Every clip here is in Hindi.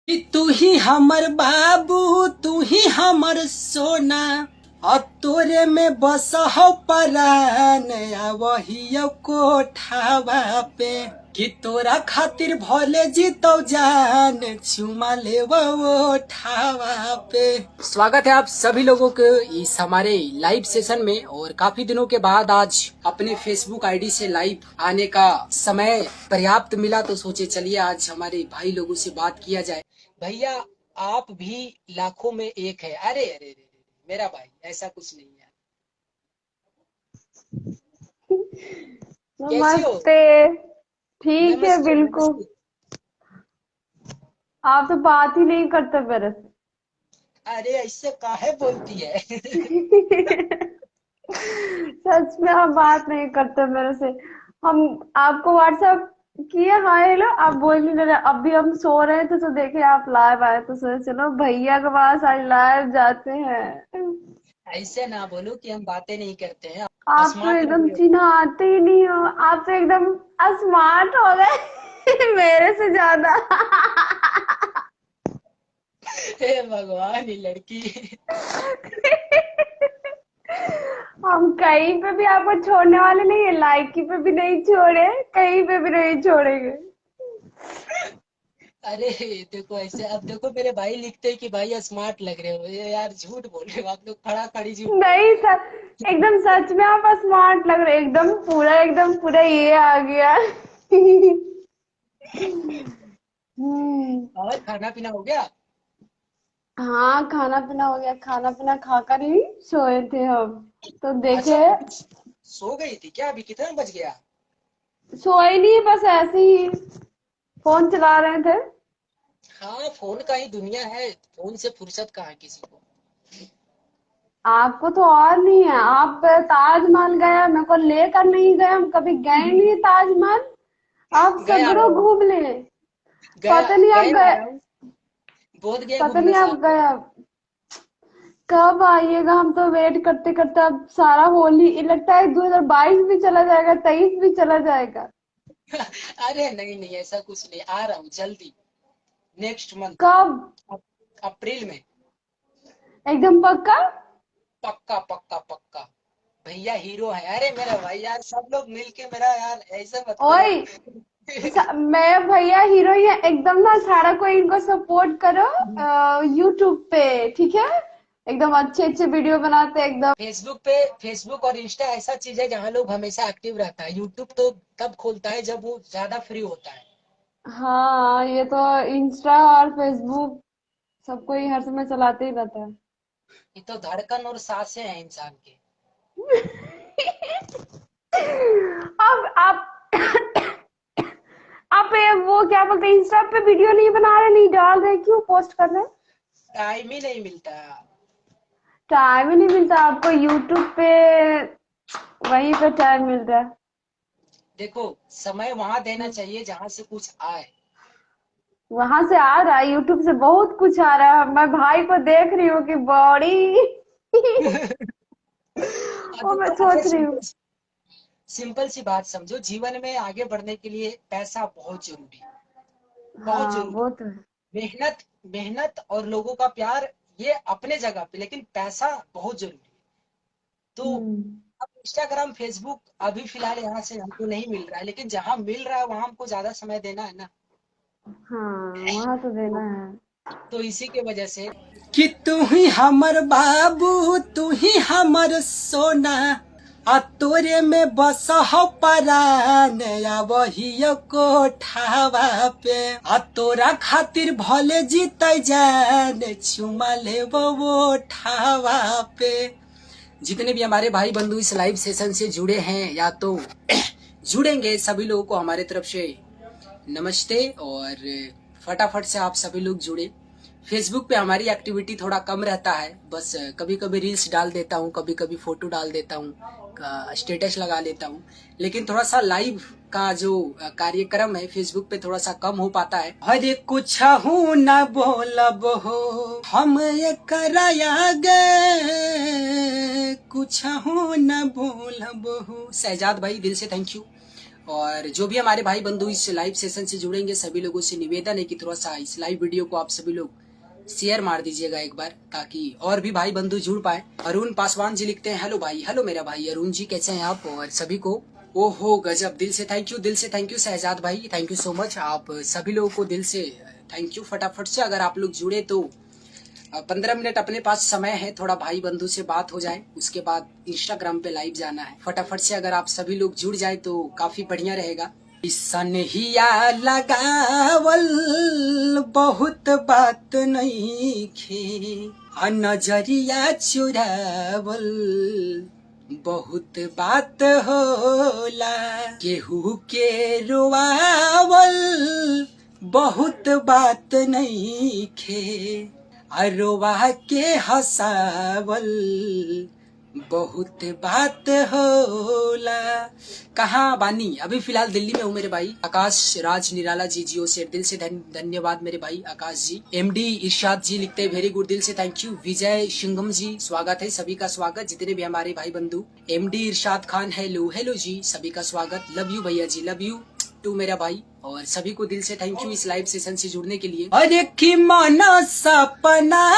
कि तू ही हमर बाबू, तू ही हमर सोना, और तोरे में बस हो परान, वही कोठावा पे कि तोरा खातिर भले जीतो जान, चुमा ले वो ठावा पे। स्वागत है आप सभी लोगों के इस हमारे लाइव सेशन में। और काफी दिनों के बाद आज अपने फेसबुक आईडी से लाइव आने का समय पर्याप्त मिला, तो सोचे चलिए आज हमारे भाई लोगों से बात किया जाए। भैया आप भी लाखों में एक है। अरे अरे अरे मेरा भाई ऐसा कुछ नहीं है। कैसी हो? नमस्ते। ठीक है, नमस्ते बिल्कुल। नमस्ते। आप तो बात ही नहीं करते मेरे से। अरे ऐसे काहे बोलती है? सच में आप बात नहीं करते मेरे से। हम आपको व्हाट्सएप किए, हाय हेलो, आप बोल नहीं रहे। अभी हम सो रहे थे तो देखे आप लाइव आए, तो सोचे चलो भैया के पास आज लाइव जाते हैं। ऐसे ना बोलो कि हम बातें नहीं करते हैं। आप तो स्मार्ट लग एकदम रहे हो। चिन्हाते ही नहीं हो। आप तो एकदम स्मार्ट हो गए मेरे से ज्यादा। हे भगवान, ये लड़की। हम कहीं पे भी आपको छोड़ने वाले नहीं है। लाइकी पे भी नहीं छोड़े, कहीं पे भी नहीं छोड़ेंगे। अरे देखो ऐसे, अब देखो मेरे भाई लिखते हैं कि भाई स्मार्ट लग रहे हो। ये यार झूठ बोल रहे हो आप लोग, खड़ा खड़ी झूठ बोल रहे नहीं सर, एकदम सच में आप स्मार्ट लग रहे, एकदम पूरा ये आ गया। हम्म। हो। और खाना पीना हो गया? हाँ, खाना पीना हो गया। खाना पीना खाकर ही सोए थे हम, तो अच्छा, देखे। अभी सो गई थी क्या? अभी कितना बज गया? सोए नहीं, बस ऐसे ही फोन चला रहे थे। हाँ, फोन का ही दुनिया है। फोन से फुर्सत कहाँ है किसी को। आपको तो और नहीं है। आप ताजमहल गए, मेरे को लेकर नहीं गए। हम कभी गए नहीं ताजमहल। आप गया सगड़ो हुआ घूम ले। गया पता नहीं आप गया आ गए। रहा हूँ। बोध गया पता घूमने नहीं आप साथ में। गए अब कब आइएगा। हम तो वेट करते करते अब सारा होली, ये लगता है 2022 भी चला जाएगा, 23 भी चला जाएगा। अरे नहीं नहीं, ऐसा कुछ नहीं, आ रहा हूँ जल्दी। Next month. कब? अप्रैल में। एकदम पक्का? पक्का पक्का पक्का। भैया हीरो है। अरे मेरा भाई यार, सब लोग मिलके मेरा यार ऐसा मत करो। ओए, मैं भैया हीरो ही है एकदम ना। सारा कोई इनको सपोर्ट करो यूट्यूब पे, ठीक है? एकदम अच्छे अच्छे वीडियो बनाते हैं एकदम। फेसबुक और इंस्टा ऐसा चीज है जहाँ लोग हमेशा एक्टिव रहता है। यूट्यूब तो तब खोलता है जब वो ज्यादा फ्री होता है। हाँ, ये तो इंस्टा और फेसबुक सबको ही हर समय चलाते ही रहता है। ये तो धड़कन और सांसें हैं इंसान के। अब आप ये वो क्या बोलते हैं, इंस्टा पे वीडियो नहीं बना रहे, नहीं डाल रहे, क्यों पोस्ट कर रहे? टाइम ही नहीं मिलता। टाइम ही नहीं मिलता आपको यूट्यूब पे, वहीं पे टाइम मिल रहा है। देखो, समय वहां देना चाहिए जहां से कुछ आए। वहां से आ रहा है, यूट्यूब से बहुत कुछ आ रहा है। मैं भाई को देख रही हूँ कि बॉडी। और वो मैं देखो, अच्छा सोच रही हूँ। सिंपल सी बात समझो, जीवन में आगे बढ़ने के लिए पैसा बहुत जरूरी है। बहुत हाँ, जरूरी। वो तो है। मेहनत मेहनत और लोगों का प्यार, ये अपने जगह पे, लेकिन पैसा बहुत जरूरी है। तो हम्म। अब इंस्टाग्राम फेसबुक अभी फिलहाल यहाँ से हमको नहीं मिल रहा है, लेकिन जहाँ मिल रहा है वहां हमको ज्यादा समय देना है ना। हाँ, वहां तो देना है। तो इसी के वजह से कि तू ही हमर बाबू, तू ही हमर सोना, आ तोरे में बस हो परान, वही कोठावा पे, आ तोरा खातिर भले जीत जान, चुमा ले वो ठावा पे। जितने भी हमारे भाई बंधु इस लाइव सेशन से जुड़े हैं या तो जुड़ेंगे, सभी लोगों को हमारे तरफ से नमस्ते। और फटाफट से आप सभी लोग जुड़े। फेसबुक पे हमारी एक्टिविटी थोड़ा कम रहता है, बस कभी कभी रील्स डाल देता हूँ, कभी कभी फोटो डाल देता हूँ, स्टेटस लगा लेता हूँ। लेकिन थोड़ा सा लाइव का जो कार्यक्रम है फेसबुक पे थोड़ा सा कम हो पाता है। अरे कुछ हूँ न बोलब हो हम ये कराया गए, कुछ हूँ न बोलब हो। शहजाद भाई दिल से थैंक यू। और जो भी हमारे भाई बंधु इस लाइव सेशन से जुड़ेंगे सभी लोगों से निवेदन है कि थोड़ा सा इस लाइव वीडियो को आप सभी लोग शेयर मार दीजिएगा एक बार, ताकि और भी भाई बंधु जुड़ पाए। अरुण पासवान जी लिखते हैं हेलो भाई, हेलो मेरा भाई अरुण जी, कैसे हैं आप? और सभी को ओहो गजब, दिल से थैंक यू, दिल से थैंक यू शहजाद भाई, थैंक यू सो मच। आप सभी लोगों को दिल से थैंक यू। फटाफट से अगर आप लोग जुड़े तो 15 मिनट अपने पास समय है, थोड़ा भाई बंधु से बात हो जाए, उसके बाद इंस्टाग्राम पे लाइव जाना है। फटाफट से अगर आप सभी लोग जुड़ जाए तो काफी बढ़िया रहेगा। सनहिया लगावल बहुत बात नहीं खे, नजरिया चुरावल बहुत बात होला, केहू के रोआवल बहुत बात नहीं खे, अरोवा के हसावल बहुत बात होला। कहाँ बानी? अभी फिलहाल दिल्ली में हूँ मेरे भाई। आकाश राज निराला जी जियो से दिल से धन्यवाद मेरे भाई आकाश जी। एमडी इरशाद जी लिखते हैं वेरी गुड, दिल से थैंक यू। विजय सिंघम जी स्वागत है, सभी का स्वागत, जितने भी हमारे भाई बंधु। एमडी इरशाद खान हेलो, हेलो जी, सभी का स्वागत। लव यू भैया जी, लव यू टू मेरा भाई। और सभी को दिल से थैंक यू इस लाइव सेशन से जुड़ने के लिए। अरे की माना सपना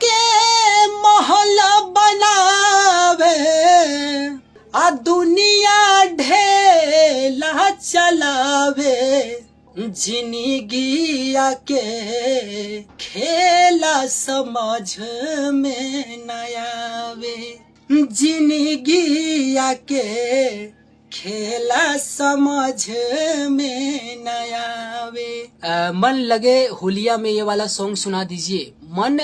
के मोहल्ला बनावे, आ दुनिया ढेला चलावे, जिंदगिया के खेला समझ में न आवे, जिंदगिया के खेला समझ में न आवे। मन लगे होलिया में ये वाला सॉन्ग सुना दीजिए। मन,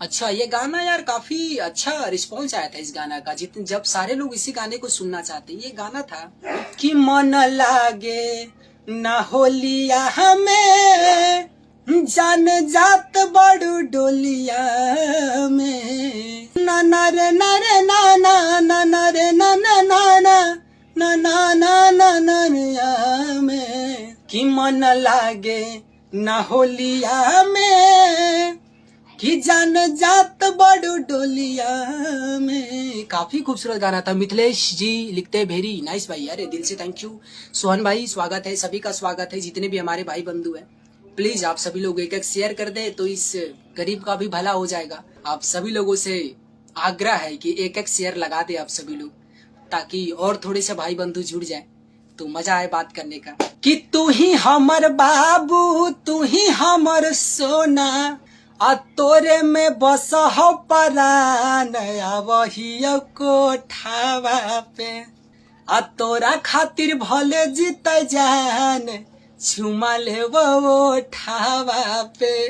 अच्छा ये गाना यार काफी अच्छा रिस्पॉन्स आया था इस गाना का, जितने जब सारे लोग इसी गाने को सुनना चाहते हैं। ये गाना था कि मन लागे ना होलिया हमें, जान जात बड़ू डोलिया में, ना ना रे ना रे ना ना ना ना रे ना ना ना ना ना ना ना ना ना में, कि मन लागे ना होलिया में, कि जान जात बड़ू डोलिया में। काफी खूबसूरत गाना था। मिथिलेश जी लिखते हैं वेरी नाइस भाई, अरे दिल से थैंक यू। सोहन भाई स्वागत है, सभी का स्वागत है, जितने भी हमारे भाई बंधु हैं। प्लीज आप सभी लोग एक एक शेयर कर दे तो इस गरीब का भी भला हो जाएगा। आप सभी लोगों से आग्रह है कि एक एक शेयर लगा दे आप सभी लोग, ताकि और थोड़े से भाई बंधु जुड़ जाए तो मजा आए बात करने का। कि तू ही हमर बाबू, तू ही हमर सोना, आ तोरे में बस हो परान, वही कोठावा पे, आ तोरा खातिर भले जीत जान, छुमा ले वो ठावा पे।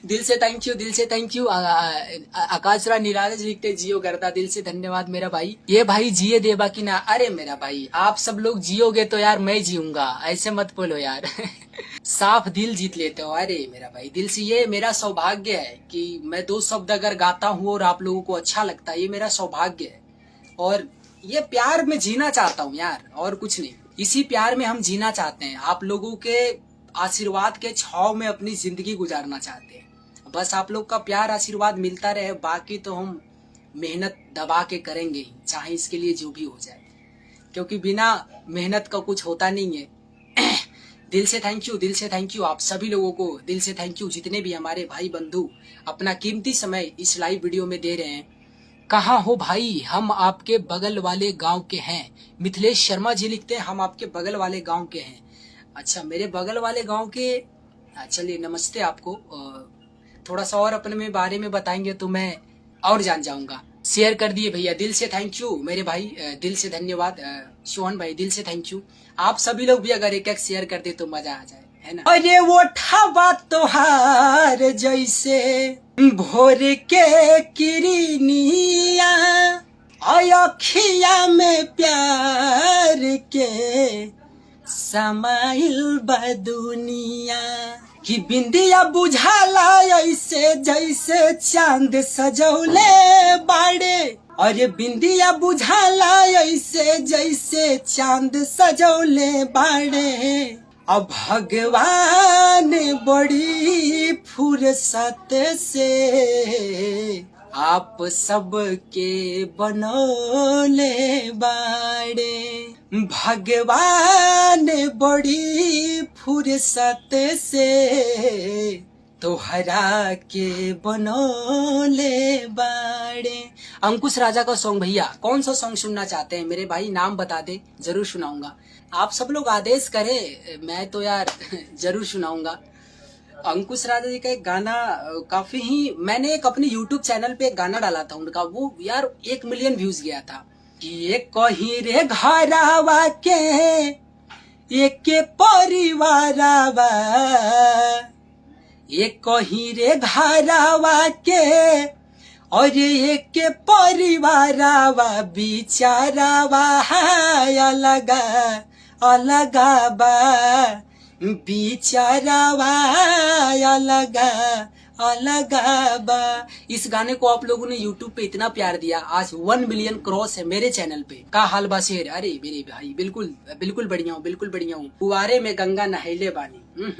दिल से थैंक यू, दिल से थैंक यू। आकाश राज निराला जी लिखते जियो करता, दिल से धन्यवाद मेरा भाई। ये भाई जिए देबा कि ना? अरे मेरा भाई आप सब लोग जियोगे तो यार मैं जीऊंगा, ऐसे मत बोलो यार। साफ दिल जीत लेते हो। अरे मेरा भाई दिल से, ये मेरा सौभाग्य है कि मैं दो शब्द अगर गाता हूँ और आप लोगों को अच्छा लगता है, ये मेरा सौभाग्य है। और ये प्यार में जीना चाहता हूँ यार, और कुछ नहीं। इसी प्यार में हम जीना चाहते हैं, आप लोगों के आशीर्वाद के छाव में अपनी जिंदगी गुजारना चाहते हैं। बस आप लोग का प्यार आशीर्वाद मिलता रहे, बाकी तो हम मेहनत दबा के करेंगे ही, चाहे इसके लिए जो भी हो जाए, क्योंकि बिना मेहनत का कुछ होता नहीं है। दिल से थैंक यू, दिल से थैंक यू आप सभी लोगों को, दिल से थैंक यू जितने भी हमारे भाई बंधु अपना कीमती समय इस लाइव वीडियो में दे रहे हैं। कहाँ हो भाई? हम आपके बगल वाले गांव के हैं। मिथिलेश शर्मा जी लिखते हैं हम आपके बगल वाले गांव के हैं। अच्छा, मेरे बगल वाले गांव के, चलिए नमस्ते आपको। थोड़ा सा और अपने बारे में बताएंगे तो मैं और जान जाऊंगा। शेयर कर दिए भैया, दिल से थैंक यू मेरे भाई, दिल से धन्यवाद। सोहन भाई दिल से थैंक यू। आप सभी लोग भी अगर एक एक शेयर कर दे तो मजा आ जाए, है ना? अरे वो ठावा तोहार जैसे भोर के किरनिया, अखिया में प्यार के समाइल बदुनिया, कि बिंदिया बुझाला ऐसे जैसे चांद सजौले बाड़े। अरे बिंदिया बुझाला ऐसे जैसे चांद सजौले बाड़े, अब भगवान बड़ी फुर्सत से आप सबके बनौले बाड़े। भगवान बड़ी फुर्सत से तोहरा के बनोले बाड़े। अंकुश राजा का सॉन्ग भैया, कौन सा सॉन्ग सुनना चाहते हैं मेरे भाई, नाम बता दे, जरूर सुनाऊंगा। आप सब लोग आदेश करें, मैं तो यार जरूर सुनाऊंगा। अंकुश राजा जी का एक गाना काफी ही, मैंने एक अपने YouTube चैनल पे एक गाना डाला था उनका, वो यार 1 मिलियन व्यूज गया था कि एक कहीं रे घरावा के एक परिवारावा, एक कहीं रे घरावा के और एक परिवारावा, बिचारावा अलगा अलगा बा, बिचारावा अलगा अलगा बा। इस गाने को आप लोगों ने YouTube पे इतना प्यार दिया, आज 1 मिलियन क्रॉस है मेरे चैनल पे। का हाल बा शेर? अरे मेरे भाई बिल्कुल बिल्कुल बढ़िया हूँ, बिल्कुल बढ़िया हूँ। कुआरे में गंगा नहैले बानी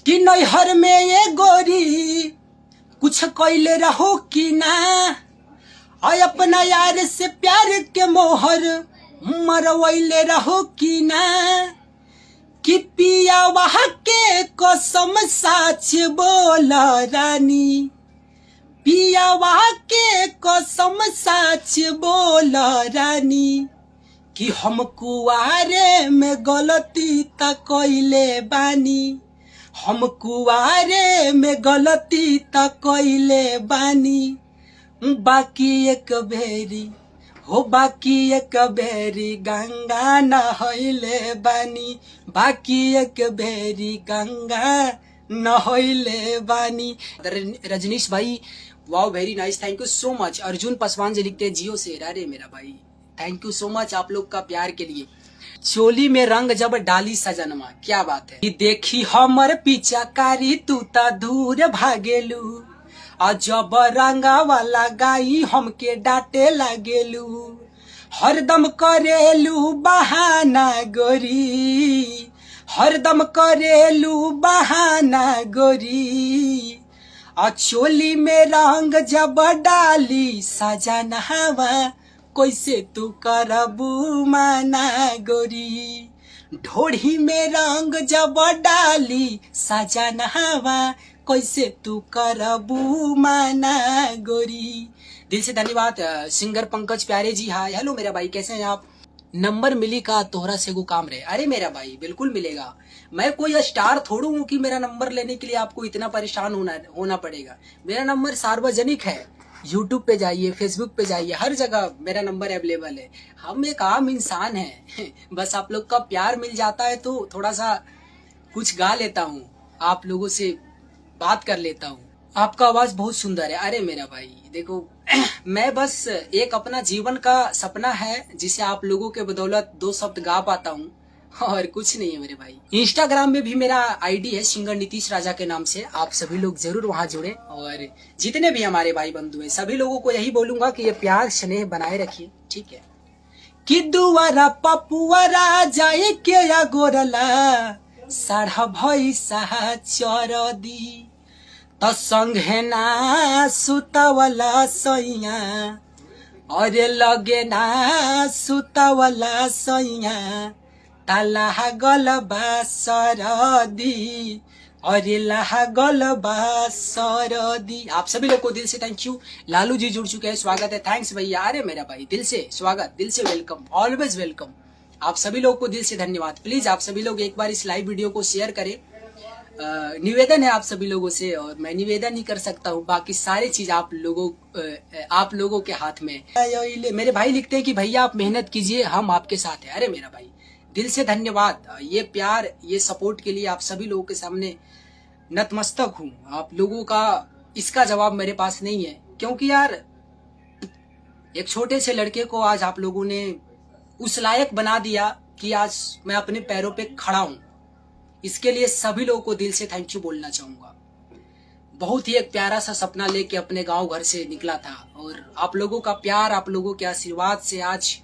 कि नैहर में ये गोरी कुछ कइले रहो कि ना, और अपना यार से प्यार के मोहर मरवैले रहो कि ना, कि पिया वहाँ के कसम साच बोला रानी, पिया वहाँ के कसम साच बोला रानी, कि हम कुआरे में गलती त कइले बानी, हम कुआरे में गलती त कइले बानी, बाकी एक बेरी हो, बाकी एक बेरी गंगा नहैले बानी, बाकी एक बेरी गंगा नहैले बानी। रजनीश भाई wow very nice, thank you so much. Arjun Paswan ji लिखते हैं जियो से, अरे मेरा भाई थैंक यू सो मच आप लोग का प्यार के लिए। चोली में रंग जब डाली सजनमा, क्या बात है। देखी हमर पिचाकारी तू ता दूर भागेलू, और जब रंगा वाला गाई हमके डांटे लागेलू, हरदम करेलू बहाना गोरी, हरदम करेलू बहाना गोरी, और चोली में रंग जब डाली सजनवा, कैसे तू करबू माना गोरी, ढोढ़ी में रंग जब डाली सजनवा, कैसे तू करबू माना गोरी। दिल से धन्यवाद सिंगर पंकज प्यारे जी। हाय हेलो मेरा भाई, कैसे हैं आप? नंबर मिली का तोहरा से गो काम रहे, अरे मेरा भाई बिल्कुल मिलेगा। मैं कोई स्टार थोड़ू हूँ कि मेरा नंबर लेने के लिए आपको इतना परेशान होना पड़ेगा। मेरा नंबर सार्वजनिक है, यूट्यूब पे जाइए, फेसबुक पे जाइए, हर जगह मेरा नंबर अवेलेबल है। हम एक आम इंसान हैं बस आप लोग का प्यार मिल जाता है तो थोड़ा सा कुछ गा लेता हूँ, आप लोगों से बात कर लेता हूँ। आपका आवाज बहुत सुंदर है, अरे मेरा भाई देखो मैं बस एक अपना जीवन का सपना है जिसे आप लोगों के बदौलत 2 शब्द गा पाता हूँ, और कुछ नहीं है मेरे भाई। इंस्टाग्राम में भी मेरा आईडी है सिंगर नीतीश राजा के नाम से, आप सभी लोग जरूर वहां जुड़े, और जितने भी हमारे भाई बंधु हैं सभी लोगों को यही बोलूंगा कि ये प्यार स्नेह बनाए रखिए, ठीक है। कि दुआरा पपुआरा जाए के या गोरला, साढ़ा भैसा चर दी, त संगे ना सुतवला सैया, अरे लगे ना सुतवला सैया, ताला गलबा सरदी, अरे गलबा सरदी। आप सभी लोग को दिल से थैंक यू। लालू जी जुड़ चुके हैं, स्वागत है, थैंक्स भैया। अरे मेरा भाई दिल से स्वागत, दिल से वेलकम, ऑलवेज वेलकम। आप सभी लोग को दिल से धन्यवाद। प्लीज आप सभी लोग एक बार इस लाइव वीडियो को शेयर करें, निवेदन है आप सभी लोगों से, और मैं निवेदन ही कर सकता हूँ, बाकी सारी चीज आप लोगों के हाथ में। मेरे भाई लिखते हैं कि भैया आप मेहनत कीजिए, हम आपके साथ हैं। अरे मेरा भाई दिल से धन्यवाद, ये प्यार ये सपोर्ट के लिए आप सभी लोगों के सामने नतमस्तक हूँ। आप लोगों का इसका जवाब मेरे पास नहीं है, क्योंकि यार एक छोटे से लड़के को आज आप लोगों ने उस लायक बना दिया कि आज मैं अपने पैरों पे खड़ा हूँ। इसके लिए सभी लोगों को दिल से थैंक यू बोलना चाहूंगा। बहुत ही एक प्यारा सा सपना लेके अपने गांव घर से निकला था, और आप लोगों का प्यार, आप लोगों के आशीर्वाद से आज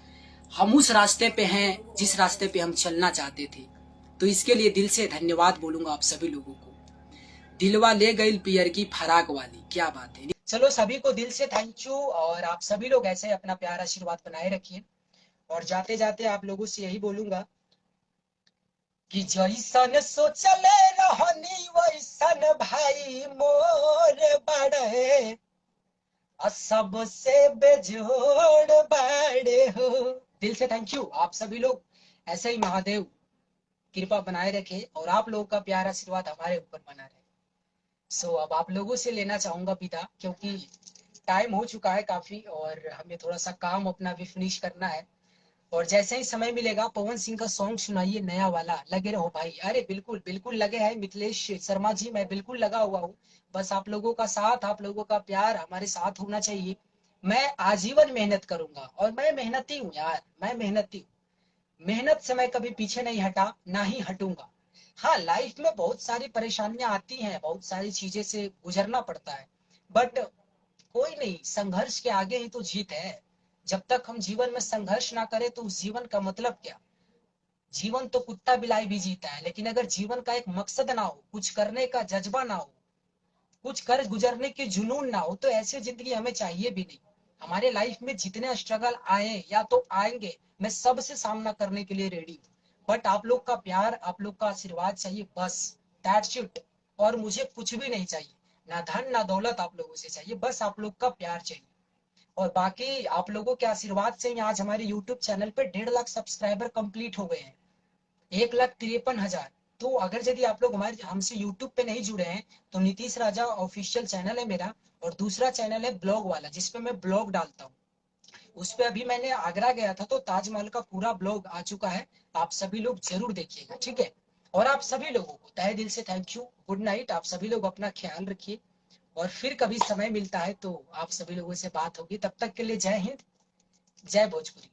हम उस रास्ते पे हैं जिस रास्ते पे हम चलना चाहते थे। तो इसके लिए दिल से धन्यवाद बोलूंगा आप सभी लोगों को। दिलवा ले गई पियर की फराक वाली, क्या बात है। चलो सभी को दिल से थैंक यू, और आप सभी लोग ऐसे अपना प्यार आशीर्वाद बनाए रखिए, और जाते जाते आप लोगों से यही बोलूंगा कि जैसन सोचले रहनी वैसन भाई मोर बड़े, सबसे बेजोड़ बड़े हो। दिल से थैंक यू आप सभी लोग, ऐसे ही महादेव कृपा बनाए रखे और आप लोगों का प्यार आशीर्वाद हमारे ऊपर बना रहे। अब आप लोगों से लेना चाहूंगा विदा, क्योंकि टाइम हो चुका है काफी और हमें थोड़ा सा काम अपना भी फिनिश करना है। और जैसे ही समय मिलेगा पवन सिंह का सॉन्ग सुनाइए नया वाला, लगे रहो भाई। अरे बिल्कुल बिल्कुल लगे हैं मिथिलेश शर्मा जी, मैं बिल्कुल लगा हुआ हूँ। बस आप लोगों का साथ, आप लोगों का प्यार हमारे साथ होना चाहिए। मैं आजीवन मेहनत करूंगा और मैं मेहनती हूँ यार, मैं मेहनती हूँ। मेहनत से मैं कभी पीछे नहीं हटा, ना ही हटूंगा। हाँ, लाइफ में बहुत सारी परेशानियां आती हैं, बहुत सारी चीजें से गुजरना पड़ता है, बट कोई नहीं, संघर्ष के आगे ही तो जीत है। जब तक हम जीवन में संघर्ष ना करें तो उस जीवन का मतलब क्या। जीवन तो कुत्ता बिलाई भी जीता है, लेकिन अगर जीवन का एक मकसद ना हो, कुछ करने का जज्बा ना हो, कुछ कर गुजरने के जुनून ना हो, तो ऐसी जिंदगी हमें चाहिए भी नहीं। हमारे लाइफ में जितने स्ट्रगल आए या तो आएंगे, मैं सबसे सामना करने के लिए रेडी हूँ। बट आप लोग का प्यार, आप लोग का आशीर्वाद चाहिए, बस दैट्स इट। और मुझे कुछ भी नहीं चाहिए, ना धन ना दौलत आप लोगों से चाहिए, बस आप लोग का प्यार चाहिए। और बाकी आप लोगों के आशीर्वाद से ही आज हमारे यूट्यूब चैनल पे 1.5 लाख सब्सक्राइबर कंप्लीट हो गए हैं, 1,53,000। तो अगर यदि आप लोग हमारे हमसे यूट्यूब पे नहीं जुड़े हैं तो नीतीश राजा ऑफिशियल चैनल है मेरा, और दूसरा चैनल है ब्लॉग वाला, जिसपे मैं ब्लॉग डालता हूँ। उस पे अभी मैंने आगरा गया था तो ताजमहल का पूरा ब्लॉग आ चुका है, आप सभी लोग जरूर देखिएगा, ठीक है। और आप सभी लोगों को तहे दिल से थैंक यू, गुड नाइट। आप सभी लोग अपना ख्याल रखिए, और फिर कभी समय मिलता है तो आप सभी लोगों से बात होगी। तब तक के लिए जय हिंद, जय भोजपुरी।